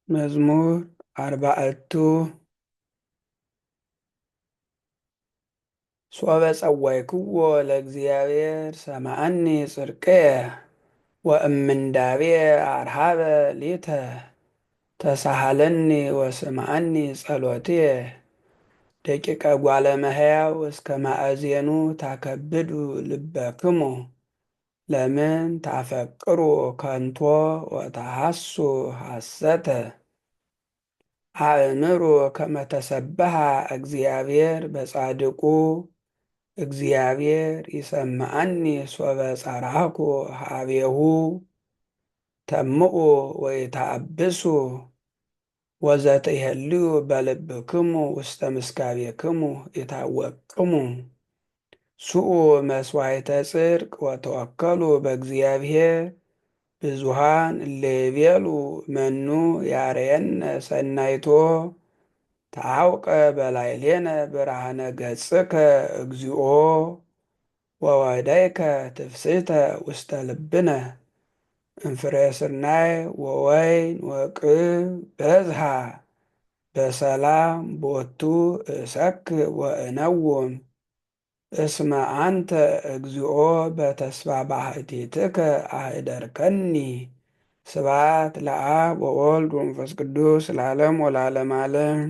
መዝሙር አርባዕቱ ሶበ ጸዋዕክዎ ለእግዚአብሔር ሰምዐኒ ጽድቅየ ወእምንዳቤ አርሃበ ሊተ ተሳሃለኒ ወስምዐኒ ጸሎትየ ደቂቀ ጓለ እመሕያው እስከ ማእዜኑ ታከብዱ ልበክሙ ለምን ታፈቅሩ ከንቶ ወተሐሱ ሐሰተ አእምሮ ከመ ተሰብሐ እግዚአብሔር በጻድቁ እግዚአብሔር ይሰምዐኒ ሶበ ጸራህኩ ኀቤሁ ተምኡ ወይትአብሱ ወዘትሄልዩ በልብክሙ ውስተ ምስካቤክሙ ይታወቅሙ ስኡ መሥዋዕተ ጽድቅ ወተወከሉ በእግዚአብሔር ብዙኃን እለ ይቤሉ መኑ ያርየነ ሰናይቶ ተዐውቀ በላዕሌነ ብርሃነ ገጽከ እግዚኦ ወወዳይከ ትፍስሕተ ውስተ ልብነ እምፍሬ ስርናይ ወወይን ወቅብ በዝሃ በሰላም ቦቱ እሰክር ወእነውም እስመ አንተ እግዚኦ በተስፋ ባሕቲትከ አህደርከኒ። ስብሐት ለአብ ወወልድ ወመንፈስ ቅዱስ ለዓለም ወለዓለመ ዓለም።